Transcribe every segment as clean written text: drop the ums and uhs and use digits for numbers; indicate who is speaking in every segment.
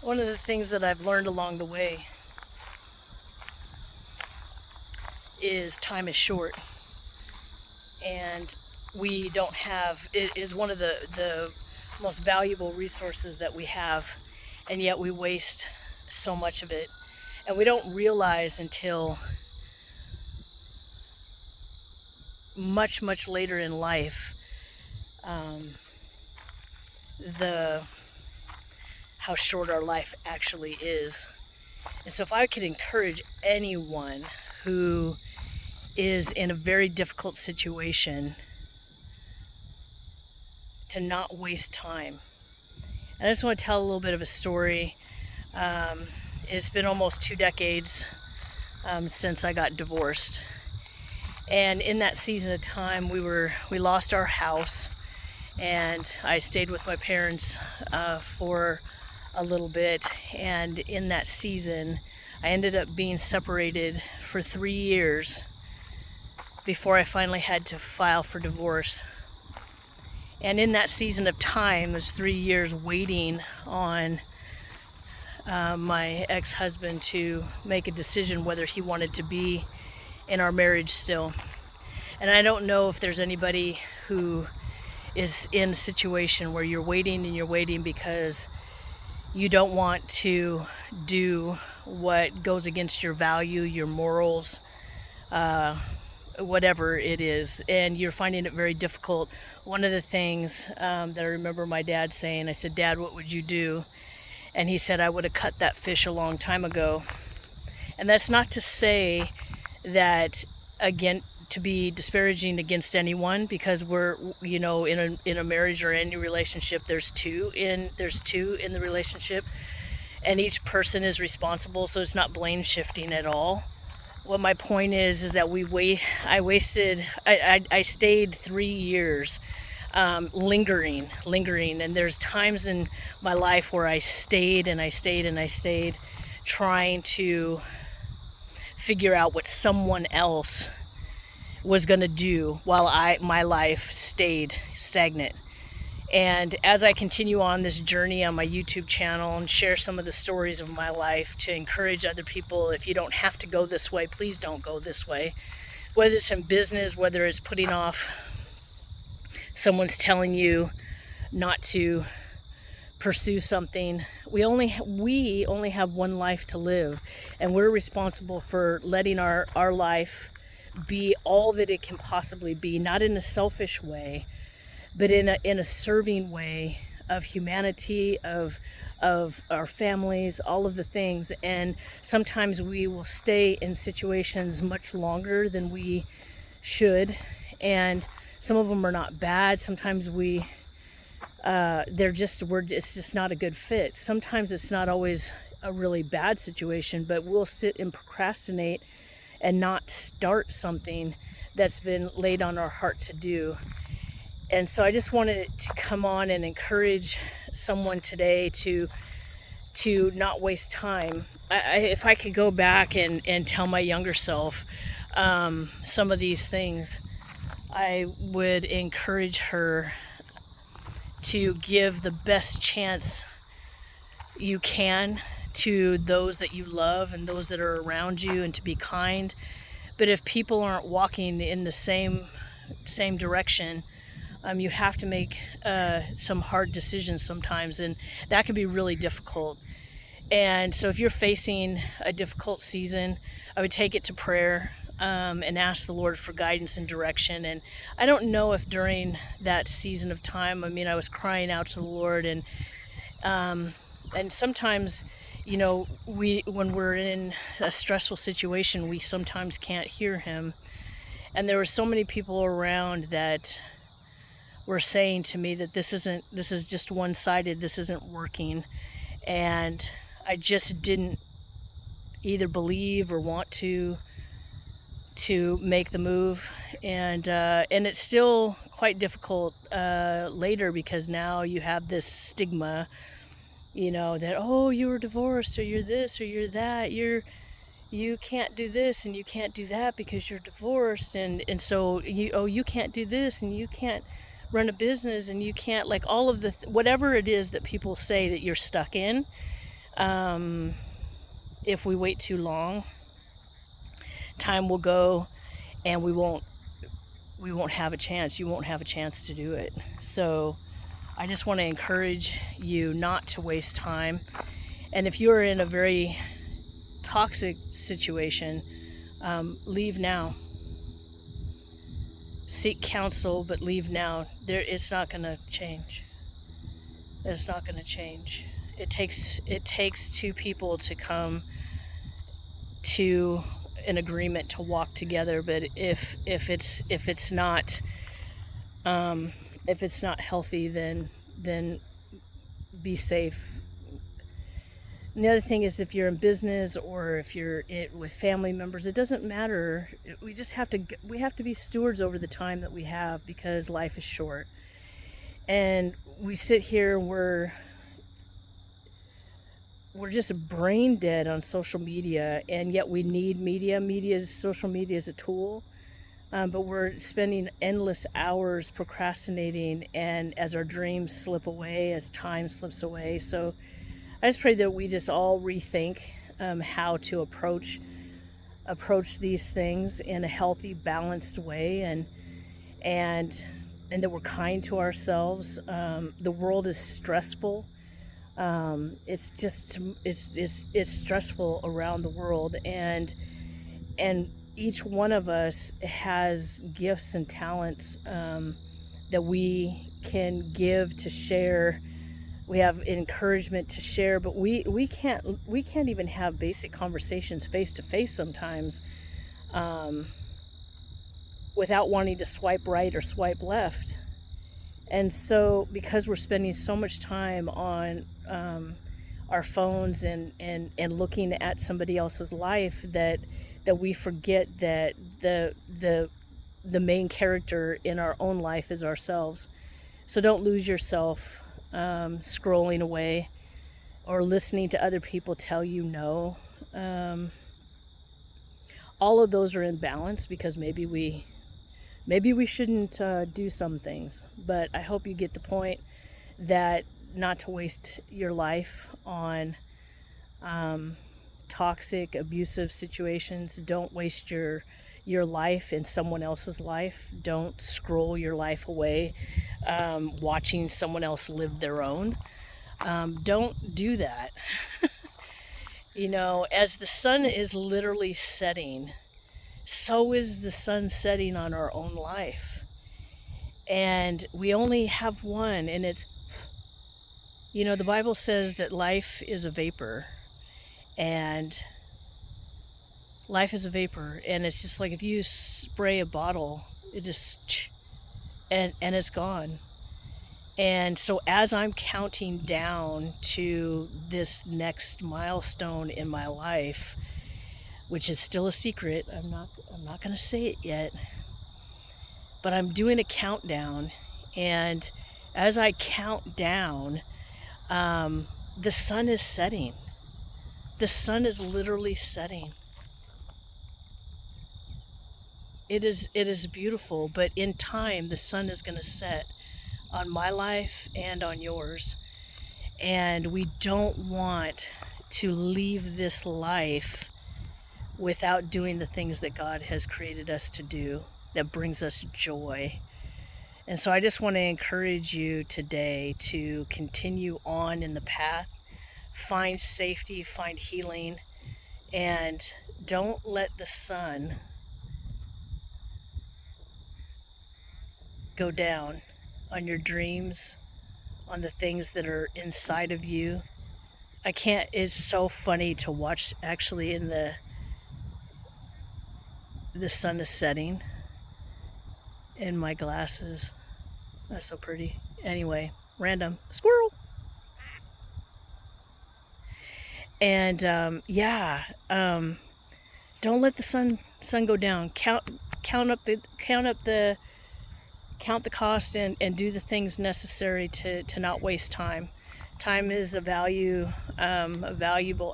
Speaker 1: One of the things that I've learned along the way is time is short, and we don't have it is one of the most valuable resources that we have, and yet we waste so much of it, and we don't realize until much later in life um, the how short our life actually is. And so if I could encourage anyone who is in a very difficult situation to not waste time. And I just want to tell a little bit of a story. Um, it's been almost 2 decades since I got divorced. And in that season of time, we lost our house, and I stayed with my parents for a little bit. And in that season, I ended up being separated for 3 years before I finally had to file for divorce. And in that season of time, those 3 years waiting on my ex-husband to make a decision whether he wanted to be in our marriage still. And I don't know if there's anybody who is in a situation where you're waiting because you don't want to do what goes against your value, your morals, whatever it is, and you're finding it very difficult. One of the things that I remember my dad saying, I said, "Dad, what would you do?" And he said, "I would have cut that fish a long time ago." And that's not to say that, again, to be disparaging against anyone, because we're, in a marriage or any relationship, there's two in the relationship, and each person is responsible, so it's not blame shifting at all. What my point is that I stayed 3 years lingering, and there's times in my life where I stayed trying to figure out what someone else was going to do while my life stayed stagnant. And as I continue on this journey on my YouTube channel and share some of the stories of my life to encourage other people, if you don't have to go this way, please don't go this way. Whether it's in business, whether it's putting off, someone's telling you not to pursue something. We only have one life to live, and we're responsible for letting our life be all that it can possibly be, not in a selfish way, but in a serving way of humanity, of our families, all of the things. And sometimes we will stay in situations much longer than we should, and some of them are not bad. Sometimes it's just not a good fit. Sometimes it's not always a really bad situation, but we'll sit and procrastinate and not start something that's been laid on our heart to do. And so I just wanted to come on and encourage someone today to not waste time. If I could go back and tell my younger self some of these things, I would encourage her to give the best chance you can to those that you love and those that are around you, and to be kind. But if people aren't walking in the same direction, you have to make some hard decisions sometimes, and that can be really difficult. And so if you're facing a difficult season, I would take it to prayer and ask the Lord for guidance and direction. And I don't know if during that season of time, I was crying out to the Lord, and sometimes, when we're in a stressful situation, we sometimes can't hear Him. And there were so many people around that were saying to me that this is just one-sided, this isn't working. And I just didn't either believe or want to make the move. And it's still quite difficult later, because now you have this stigma, that, oh, you were divorced, or you're this, or you're that, you can't do this and you can't do that because you're divorced, and so you can't do this, and you can't run a business, and you can't, like, all of the whatever it is that people say that you're stuck in. If we wait too long, time will go and we won't have a chance. You won't have a chance to do it. So I just want to encourage you not to waste time. And if you're in a very toxic situation, leave now. Seek counsel, but leave now. It's not going to change. It's not going to change. It takes two people to come to an agreement to walk together. But if it's not healthy, then be safe. And the other thing is, if you're in business or if you're with family members, it doesn't matter. We have to be stewards over the time that we have, because life is short. And we sit here and we're just brain dead on social media, and yet we need media. Social media is a tool, but we're spending endless hours procrastinating, and as our dreams slip away, as time slips away. So I just pray that we just all rethink how to approach these things in a healthy, balanced way, and that we're kind to ourselves. The world is stressful. It's stressful around the world, and each one of us has gifts and talents that we can give to share. We have encouragement to share, but we can't even have basic conversations face to face sometimes without wanting to swipe right or swipe left. And so, because we're spending so much time on our phones and looking at somebody else's life, that we forget that the main character in our own life is ourselves. So don't lose yourself scrolling away or listening to other people tell you no. All of those are in balance, because maybe we shouldn't do some things, but I hope you get the point that not to waste your life on toxic, abusive situations. Don't waste your life in someone else's life. Don't scroll your life away watching someone else live their own. Don't do that. As the sun is literally setting, so is the sun setting on our own life. And we only have one, and it's, the Bible says that life is a vapor, and it's just like if you spray a bottle, it just, and it's gone. And so as I'm counting down to this next milestone in my life, which is still a secret, I'm not going to say it yet, but I'm doing a countdown, and as I count down, the sun is setting. The sun is literally setting. It is beautiful, but in time, the sun is going to set on my life and on yours. And we don't want to leave this life without doing the things that God has created us to do, that brings us joy. And so I just want to encourage you today to continue on in the path, find safety, find healing, and don't let the sun go down on your dreams, on the things that are inside of you. It's so funny to watch, actually, in the sun is setting in my glasses. That's so pretty. Anyway, random squirrel. And don't let the sun go down. Count the cost and do the things necessary to not waste time. Time is a valuable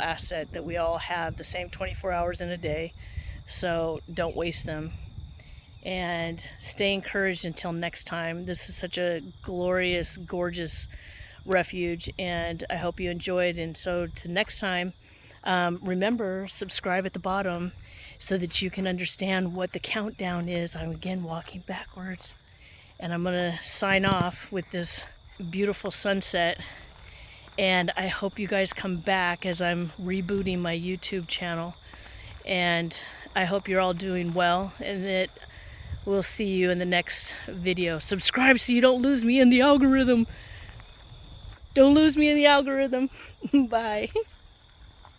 Speaker 1: asset that we all have, the same 24 hours in a day. So don't waste them. And stay encouraged until next time. This is such a glorious, gorgeous refuge, and I hope you enjoyed. And so to next time, remember, subscribe at the bottom so that you can understand what the countdown is. I'm again walking backwards, and I'm gonna sign off with this beautiful sunset. And I hope you guys come back as I'm rebooting my YouTube channel. And I hope you're all doing well, and that we'll see you in the next video. Subscribe so you don't lose me in the algorithm. Don't lose me in the algorithm. Bye.